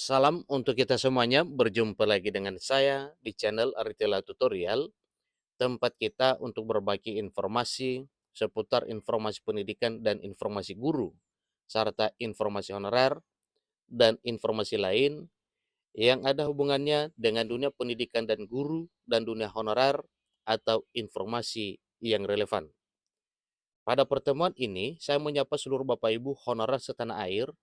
Salam untuk kita semuanya, berjumpa lagi dengan saya di channel Aritela Tutorial, tempat kita untuk berbagi informasi seputar informasi pendidikan dan informasi guru, serta informasi honorer dan informasi lain yang ada hubungannya dengan dunia pendidikan dan guru dan dunia honorer atau informasi yang relevan. Pada pertemuan ini, saya menyapa seluruh Bapak Ibu honorer setanah air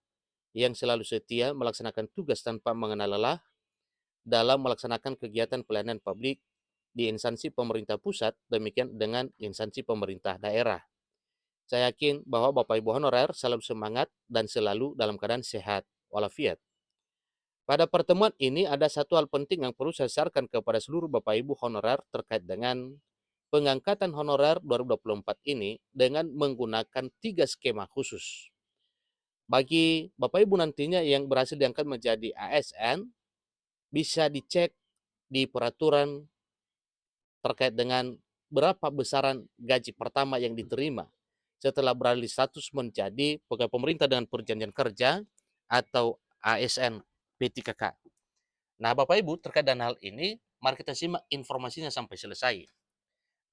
yang selalu setia melaksanakan tugas tanpa mengenal lelah dalam melaksanakan kegiatan pelayanan publik di instansi pemerintah pusat, demikian dengan instansi pemerintah daerah. Saya yakin bahwa Bapak Ibu honorer selalu semangat dan selalu dalam keadaan sehat walafiat. Pada pertemuan ini ada satu hal penting yang perlu saya sarankan kepada seluruh Bapak Ibu honorer terkait dengan pengangkatan honorer 2024 ini dengan menggunakan 3 skema khusus. Bagi Bapak Ibu nantinya yang berhasil diangkat menjadi ASN, bisa dicek di peraturan terkait dengan berapa besaran gaji pertama yang diterima setelah beralih status menjadi pegawai pemerintah dengan perjanjian kerja atau ASN P3K. Nah, Bapak Ibu, terkait dengan hal ini, mari kita simak informasinya sampai selesai.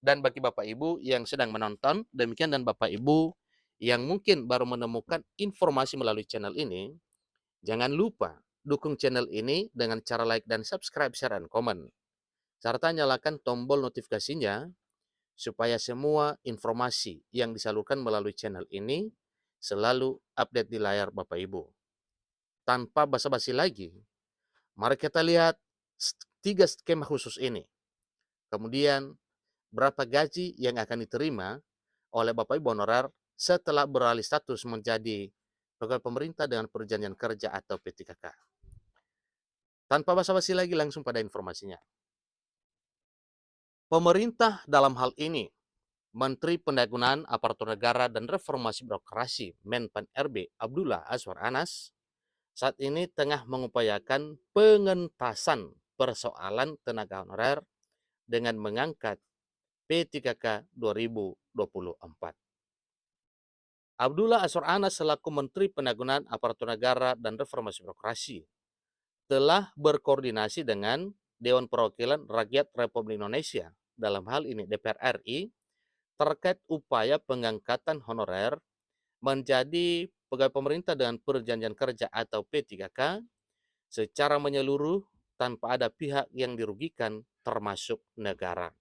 Dan bagi Bapak Ibu yang sedang menonton, demikian, dan Bapak Ibu yang mungkin baru menemukan informasi melalui channel ini, jangan lupa dukung channel ini dengan cara like dan subscribe, share, dan komen. Serta nyalakan tombol notifikasinya supaya semua informasi yang disalurkan melalui channel ini selalu update di layar Bapak Ibu. Tanpa basa-basi lagi, mari kita lihat 3 skema khusus ini. Kemudian, berapa gaji yang akan diterima oleh Bapak Ibu honorer setelah beralih status menjadi pegawai pemerintah dengan perjanjian kerja atau P3K. Tanpa basa-basi lagi, langsung pada informasinya. Pemerintah dalam hal ini Menteri Pendayagunaan Aparatur Negara dan Reformasi Birokrasi Menpan RB Abdullah Azwar Anas saat ini tengah mengupayakan pengentasan persoalan tenaga honorer dengan mengangkat P3K 2024. Abdullah Azwar Anas selaku Menteri Pendayagunaan Aparatur Negara dan Reformasi Birokrasi telah berkoordinasi dengan Dewan Perwakilan Rakyat Republik Indonesia, dalam hal ini DPR RI, terkait upaya pengangkatan honorer menjadi pegawai pemerintah dengan perjanjian kerja atau P3K secara menyeluruh tanpa ada pihak yang dirugikan termasuk negara.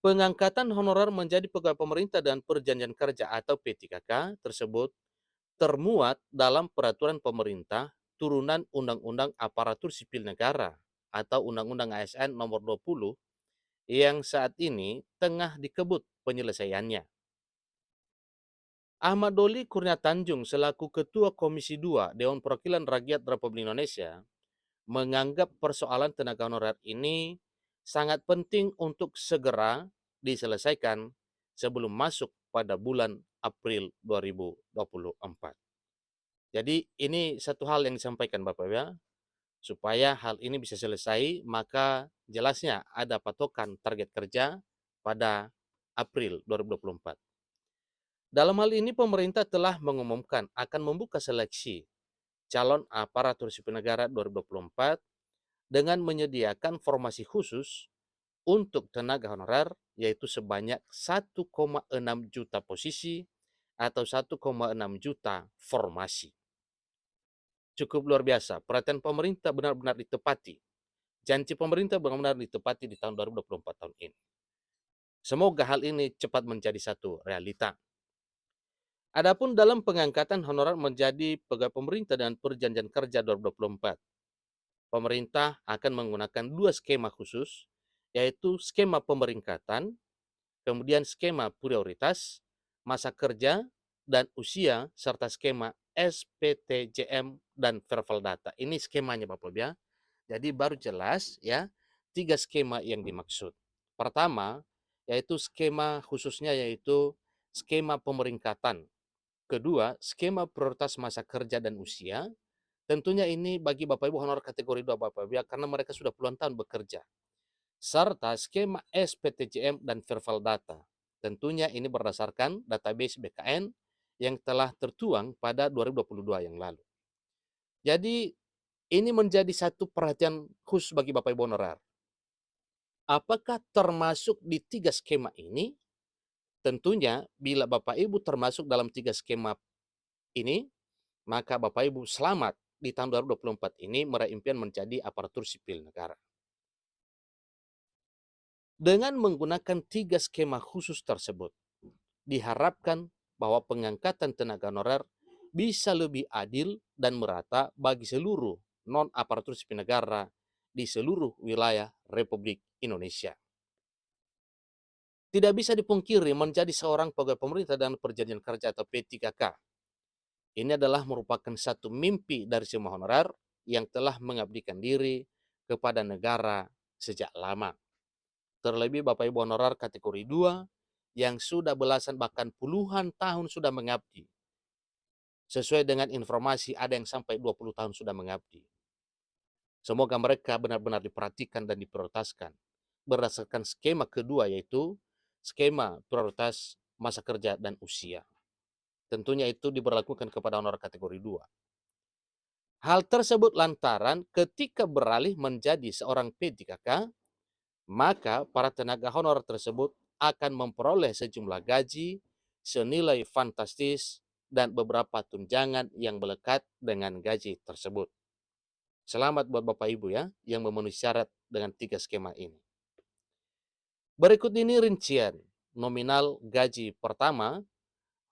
Pengangkatan honorer menjadi pegawai pemerintah dan perjanjian kerja atau P3K tersebut termuat dalam peraturan pemerintah turunan Undang-Undang Aparatur Sipil Negara atau Undang-Undang ASN nomor 20 yang saat ini tengah dikebut penyelesaiannya. Ahmad Doli Kurnia Tanjung selaku Ketua Komisi 2 Dewan Perwakilan Rakyat Republik Indonesia menganggap persoalan tenaga honorer ini sangat penting untuk segera diselesaikan sebelum masuk pada bulan April 2024. Jadi ini satu hal yang disampaikan Bapak ya, supaya hal ini bisa selesai, maka jelasnya ada patokan target kerja pada April 2024. Dalam hal ini pemerintah telah mengumumkan akan membuka seleksi calon aparatur sipil negara 2024 dengan menyediakan formasi khusus untuk tenaga honorer yaitu sebanyak 1,6 juta posisi atau 1,6 juta formasi. Cukup luar biasa, perhatian pemerintah benar-benar ditepati. Janji pemerintah benar-benar ditepati di tahun 2024 tahun ini. Semoga hal ini cepat menjadi satu realita. Adapun dalam pengangkatan honorer menjadi pegawai pemerintah dan perjanjian kerja 2024, pemerintah akan menggunakan 2 skema khusus, yaitu skema pemeringkatan, kemudian skema prioritas, masa kerja, dan usia, serta skema SPTJM dan Verval Data. Ini skemanya Bapak ya. Jadi baru jelas ya 3 skema yang dimaksud. Pertama, yaitu skema khususnya yaitu skema pemeringkatan. Kedua, skema prioritas masa kerja dan usia. Tentunya ini bagi Bapak Ibu honor kategori 2 Bapak Ibu ya, karena mereka sudah puluhan tahun bekerja. Serta skema SPTJM dan Verval Data. Tentunya ini berdasarkan database BKN yang telah tertuang pada 2022 yang lalu. Jadi ini menjadi satu perhatian khusus bagi Bapak Ibu honorer. Apakah termasuk di 3 skema ini? Tentunya bila Bapak Ibu termasuk dalam 3 skema ini, maka Bapak Ibu selamat di tahun 2024 ini meraih impian menjadi aparatur sipil negara. Dengan menggunakan 3 skema khusus tersebut, diharapkan bahwa pengangkatan tenaga honorer bisa lebih adil dan merata bagi seluruh non-aparatur sipil negara di seluruh wilayah Republik Indonesia. Tidak bisa dipungkiri menjadi seorang pegawai pemerintah dan perjanjian kerja atau P3K. Ini adalah merupakan satu mimpi dari semua honorer yang telah mengabdikan diri kepada negara sejak lama. Terlebih Bapak Ibu honorer kategori 2 yang sudah belasan bahkan puluhan tahun sudah mengabdi. Sesuai dengan informasi ada yang sampai 20 tahun sudah mengabdi. Semoga mereka benar-benar diperhatikan dan diprioritaskan berdasarkan skema kedua, yaitu skema prioritas masa kerja dan usia. Tentunya itu diberlakukan kepada honor kategori 2. Hal tersebut lantaran ketika beralih menjadi seorang P3K, maka para tenaga honor tersebut akan memperoleh sejumlah gaji senilai fantastis dan beberapa tunjangan yang melekat dengan gaji tersebut. Selamat buat Bapak Ibu ya yang memenuhi syarat dengan 3 skema ini. Berikut ini rincian nominal gaji pertama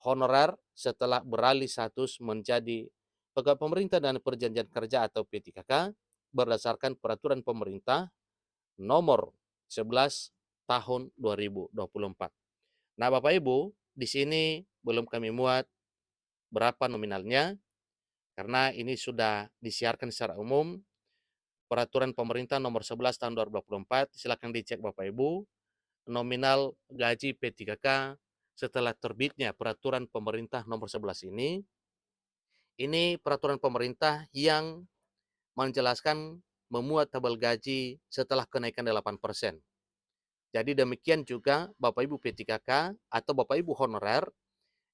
honorer setelah beralih status menjadi pegawai pemerintah dan perjanjian kerja atau P3K berdasarkan peraturan pemerintah nomor 11 tahun 2024. Nah, Bapak Ibu, di sini belum kami muat berapa nominalnya karena ini sudah disiarkan secara umum peraturan pemerintah nomor 11 tahun 2024. Silakan dicek Bapak Ibu nominal gaji P3K setelah terbitnya peraturan pemerintah nomor 11 ini. Ini peraturan pemerintah yang menjelaskan memuat tabel gaji setelah kenaikan 8%. Jadi demikian juga Bapak Ibu P3K atau Bapak Ibu honorer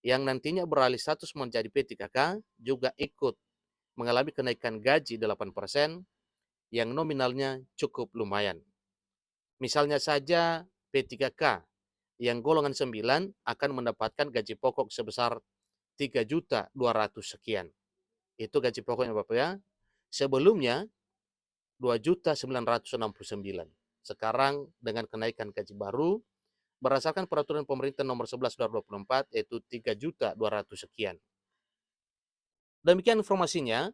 yang nantinya beralih status menjadi P3K juga ikut mengalami kenaikan gaji 8% yang nominalnya cukup lumayan. Misalnya saja P3K yang golongan 9 akan mendapatkan gaji pokok sebesar 3.200.000 sekian. Itu gaji pokoknya Bapak ya. Sebelumnya 2.969.000. Sekarang dengan kenaikan gaji baru berdasarkan peraturan pemerintah nomor 11 2024 yaitu 3.200.000 sekian. Demikian informasinya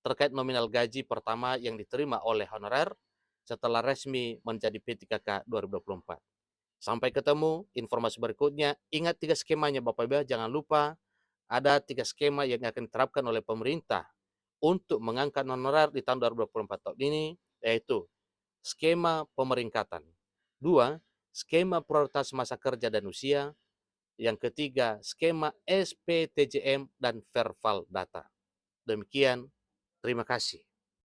terkait nominal gaji pertama yang diterima oleh honorer setelah resmi menjadi P3K 2024. Sampai ketemu informasi berikutnya. Ingat 3 skemanya Bapak Ibu, jangan lupa ada 3 skema yang akan diterapkan oleh pemerintah untuk mengangkat honorer di tahun 2024 tahun ini, yaitu skema pemeringkatan. 2, skema prioritas masa kerja dan usia. Yang ketiga, skema SPTJM dan Verval Data. Demikian, terima kasih.